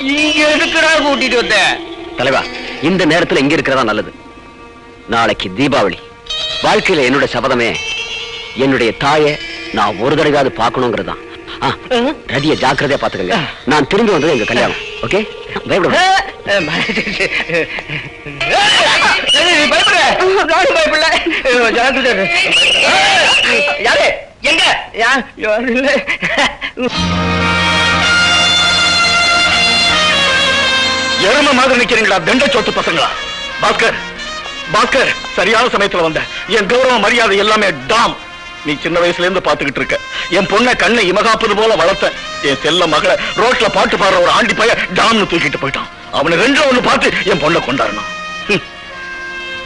இங்க எதுக்குடா கூட்டிட்டு வந்த? தலைவா, இந்த நேரத்துல இங்க இருக்கிறதா நல்லது. நாளைக்கு தீபாவளி. வாழ்க்கையில என்னோட சபதமே என்னுடைய தாயை நான் ஒரு தடவையாவது பார்க்கணுங்கிறதான். ரதிய ஜாக்கிரதையா பாத்துக்கங்க. நான் திரும்பி வந்தது எங்க கல்யாணம். ஓகே, பயப்பட யாரு எங்க எரும மாதிரி நிக்கிறீங்களா தண்ட சோத்து பசங்களா? பாஸ்கர், பாஸ்கர், சரியான சமயத்துல வந்த. என் கௌரவ மரியாதை எல்லாமே டாம். நீ சின்ன வயசுல இருந்து பாத்துக்கிட்டு இருக்க. என் பொண்ணை கண்ணை இமகாப்பது போல வளர்த்த என் செல்ல மகளை ரோட்ல பாட்டு பாடுற ஒரு ஆண்டி பைய டாம்னு தூக்கிட்டு போயிட்டான். அவனை ரெண்டு ஒண்ணு பார்த்து என் பொண்ணை கொண்டாடணும்.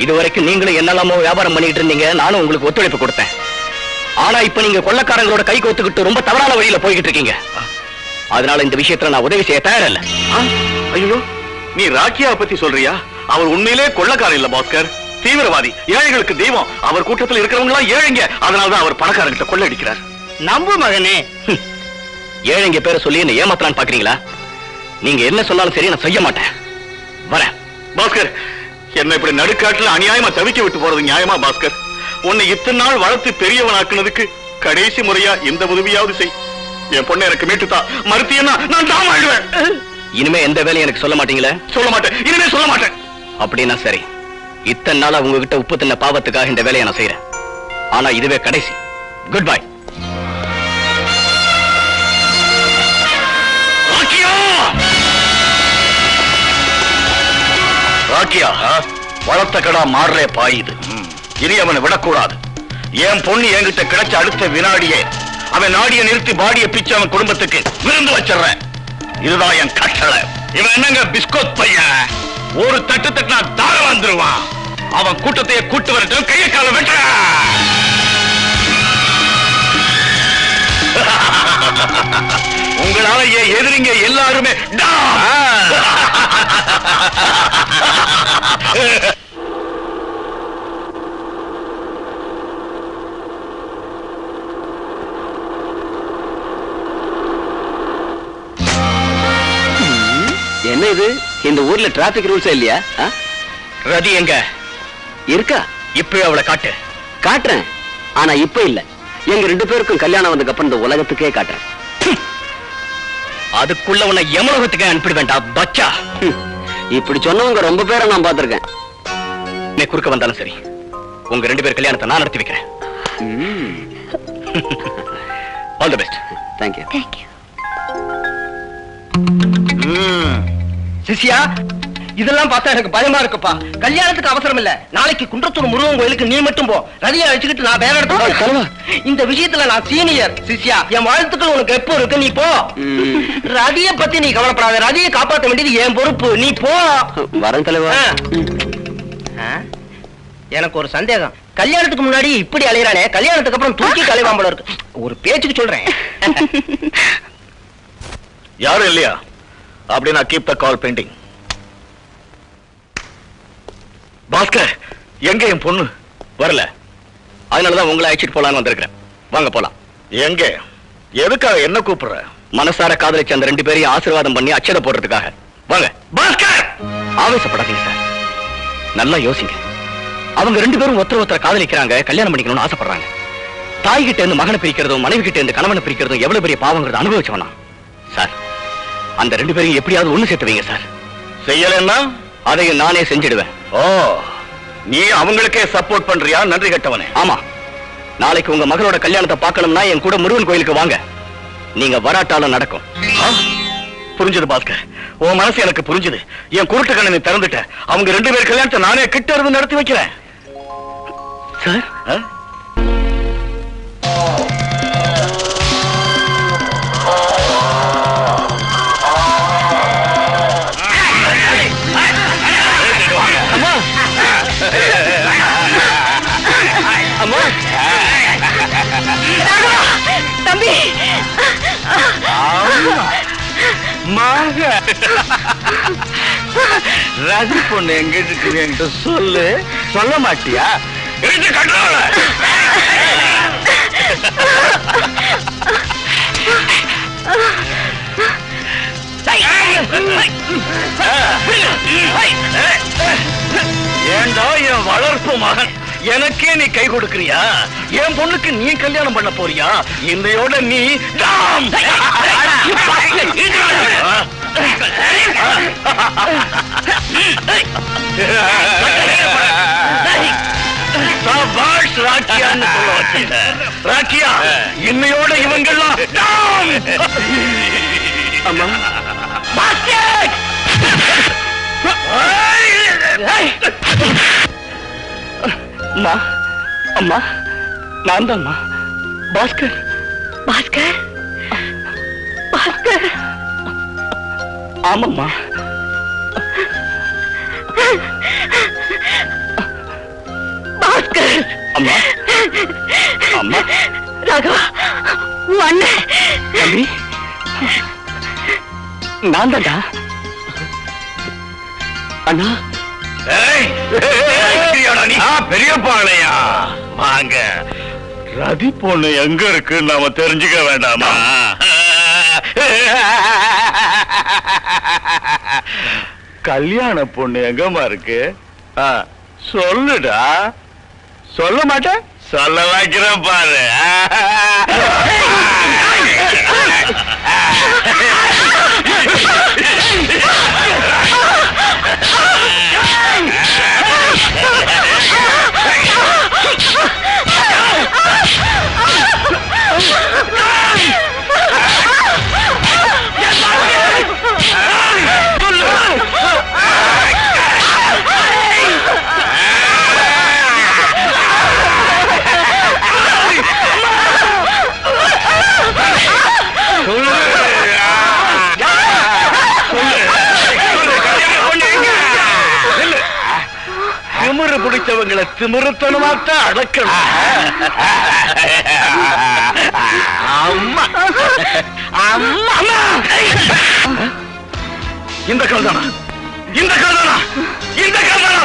இதுவரைக்கும் நீங்களும் என்னெல்லாமோ வியாபாரம் பண்ணிட்டு இருந்தீங்க. நானும் உங்களுக்கு ஒத்துழைப்பு கொடுத்தேன். ஆனா இப்ப நீங்க கொள்ளக்காரங்களோட கை கோத்துக்கிட்டு ரொம்ப தவறான வழியில போய்கிட்டு இருக்கீங்க. அதனால இந்த விஷயத்துல நான் உதவி செய்ய தயாரா இல்ல. ஐயோ, நீ ராக்கியாவை பத்தி சொல்றியா? அவர் உண்மையிலே கொள்ளக்காரன் இல்ல பாஸ்கர், தீவிரவாதி, ஏழைகளுக்கு தெய்வம். அவர் கூட்டத்தில் இருக்கிறவங்க எல்லாம் ஏழைங்க. அதனாலதான் அவர் பணக்காரங்கிட்ட கொள்ளடிக்கிறார். நம்பு மகனே. ஏழைங்க பேரை சொல்லி என்ன ஏமாத்தலான்னு பாக்குறீங்களா? நீங்க என்ன சொன்னாலும் சரி, நான் செய்ய மாட்டேன். வரேன். பாஸ்கர், என்ன இப்படி நடுக்காட்டுல அநியாயமா தவிக்க விட்டு போறது நியாயமா பாஸ்கர்? உன்னை இத்தனை நாள் வளர்த்து பெரியவனாக்குனதுக்கு கடைசி முறையா இந்த உதவியாவது செய். என் பொண்ணை எனக்கு மீட்டுத்தா. மறுத்தியன்னா நான் தான் ஆயிடுவேன். இனிமே எந்த வேலையும் எனக்கு சொல்ல மாட்டீங்களா? சொல்ல மாட்டேன், இனிமே சொல்ல மாட்டேன். அப்படின்னா சரி. இத்தனை நாளா உங்ககிட்ட உப்பு தின்ன பாவத்துக்காக இந்த வேலையை நான் செய்யறேன். ஆனா இதுவே கடைசி. Good bye. ராக்கியா, வளர்த்த கடா மாறலே பாயுது. இனி அவனை விடக்கூடாது. என் பொண்ணு என்கிட்ட கிடைச்ச அடுத்த வினாடியே அவன் நாடிய நிறுத்தி பாடிய பிச்சு அவன் குடும்பத்துக்கு விருந்து வச்சிடறேன். இதுதான் என் கட்டளை. இவன் என்னங்க பிஸ்கோத் பையன், ஒரு தட்டு தட்டினா தாரம் வந்துருவான். அவன் கூட்டத்தையே கூட்டு வரட்டும், கையை கால வெட்ட. உங்களால எதிரிங்க எல்லாருமே என்ன இது? இந்த ஊர்ல டிராபிக் ரூல்ஸ் இல்லையா? ரதி எங்க இருக்கா? இப்ப அவளை காட்டு. காட்டுறேன். ஆனா இப்ப இல்ல. எங்க ரெண்டு பேருக்கும் கல்யாணம் வந்ததுக்கு அப்புறம் இந்த உலகத்துக்கே காட்டுறேன். அதுக்குள்ள உன்னை யமலோகத்துக்கு அனுப்பிட வேண்டாம் பச்சா. இப்படி சொன்னவங்க ரொம்ப பேரை நான் பார்த்திருக்கேன். நீ குறுக்க வந்தாலும் சரி, உங்க ரெண்டு பேர் கல்யாணத்தை நான் நடத்தி வைக்கிறேன். All the best. Thank you. Thank you. சிசியா, இதெல்லாம் பார்த்தா எனக்கு பயமா இருக்குப்பா. கல்யாணத்துக்கு அவசரம் இல்ல. நாளைக்கு குன்றத்தூர் முருகன் கோயிலுக்கு நீ மட்டும் போ. ரதியை அழைச்சுக்கிட்டு நான் வேற இடத்துல. இந்த விஷயத்துல நான் சீனியர். சிசியா, என் வாழ்த்துக்கள் உனக்கு எப்போ இருக்கு, நீ போ. ரதியை பத்தி நீ கவலைப்படாத. ரதியை காப்பாற்ற வேண்டியது என் பொறுப்பு. நீ போ. வரேன் தலைவா. எனக்கு ஒரு சந்தேகம். கல்யாணத்துக்கு முன்னாடி இப்படி அலையறானே, கல்யாணத்துக்கு அப்புறம் தூக்கி அலைவான் போல இருக்கு. ஒரு பேச்சுக்கு சொல்றேன். யாரும் இல்லையா? அப்படின்னா keep the call pending. Bhaskar, எங்க என் பொண்ணு? வரல. அதனாலதான் உங்களை அழைச்சிட்டு போலான்னு வந்திருக்கிறேன். வாங்க போலாம். எங்க? எதுக்காக என்ன கூப்பிடுற? மனசார காதலிச்ச அந்த ரெண்டு பேரையும் ஆசீர்வாதம் பண்ணி அச்சதை போடுறதுக்காக. வாங்க. பாஸ்கர், ஆவேசப்படாதீங்க சார். நல்லா யோசிங்க. அவங்க ரெண்டு பேரும் ஒருத்தர காதலிக்கிறாங்க, கல்யாணம் பண்ணிக்கணும்னு ஆசைப்படுறாங்க. தாய் கிட்ட இருந்து மகனை பிரிக்கிறதும் மனைவி கிட்ட இருந்து கணவனை பிரிக்கிறதும் எவ்வளவு பெரிய பாவங்கிறத அனுபவிச்சவனா சார். அந்த ரெண்டு பேரும் எப்படியாவது ஒண்ணு சேர்த்து வைங்க சார். செய்யலன்னா அதையும் நானே செஞ்சிடுவேன். ஓ, நீ அவங்களுக்கே சப்போர்ட் பண்றியா? நன்றி கட்டவனே. ஆமா, நாளைக்கு உங்க மகளோட கல்யாணத்தை பார்க்கணும்னா என் கூட முருகன் கோயிலுக்கு வாங்க. நீங்க வராட்டாலும் நடக்கும். புரிஞ்சது பாஸ்கர், உன் மனசு எனக்கு புரிஞ்சது. என் குருட்டு கண்ணை திறந்துட்ட. அவங்க ரெண்டு பேர் கல்யாணத்தை நானே கிட்ட இருந்து நடத்தி வைக்கிறேன் சார். தம்பி, ரதி பொண்ணு எங்க இருக்கு சொல்லு. சொல்ல மாட்டியா? ஏண்டா என் வளர்ப்பு மகன் எனக்கே நீ கை கொடுக்கறியா? என் பொண்ணுக்கு நீ கல்யாணம் பண்ண போறியா? இன்னையோட நீ ராக்கியான்னு சொல்ல வச்சுட்ட. ராக்கியா, இன்னையோட இவங்கெல்லாம் அம்மா அம்மா அம்மா நான் தான் பாஸ்கர். பாஸ்கர் பாஸ்கர் ஆமாம்மா. பாஸ்கர் அம்மா அம்மா ராகவா அண்ணன் தம்பி நான் தான்டா அண்ணா. பெரியப்பாளையா வாங்க. ரதி பொண்ணு எங்க இருக்கு நாம தெரிஞ்சுக்க வேண்டாமா? கல்யாண பொண்ணு எங்கம்மா இருக்கு? சொல்லுடா. சொல்ல மாட்டேன். சொல்ல வைக்கிறேன் பாரு. திமிரு பிடிச்சவங்களை திமிருத்தனமாத்தான் அடக்கணும். அம்மா அம்மா இந்த கல்தானா? இந்த கல்தானா? இந்த கல்தானா?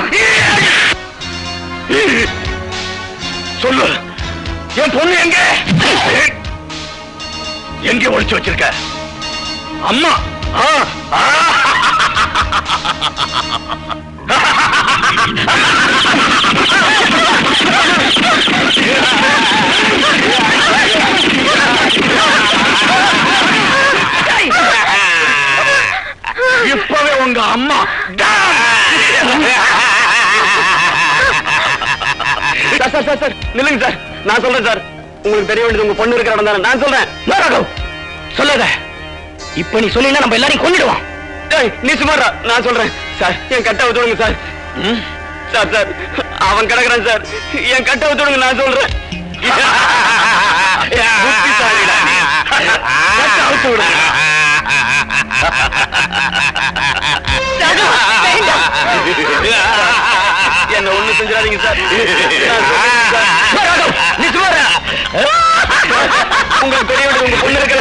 சொல்லு, என் பொண்ணு எங்க எங்க ஒழிச்சு வச்சிருக்க? அம்மா இப்பவே உங்க அம்மா சார் நில்லுங்க சார். நான் சொல்றேன் சார். உங்களுக்கு தெரிய வேண்டியது உங்க பொண்ணு இருக்கிற இடம் தானே. நான் சொல்றேன். சொல்லாத. இப்ப நீ சொன்னீங்கன்னா நம்ம எல்லாரையும் கொன்னிடுவான். நீ சுமாரா. நான் சொல்றேன் சார். என் கட்ட விட்டுடுங்க சார். சார் சார் அவன் கிடக்குறான் சார். என் கட்ட விட்டுடுங்க. நான் சொல்றேன். என்ன ஒண்ணு செஞ்சிடாதீங்க சார். உங்களுக்கு தெரிய உங்க பொண்ணு இருக்கிற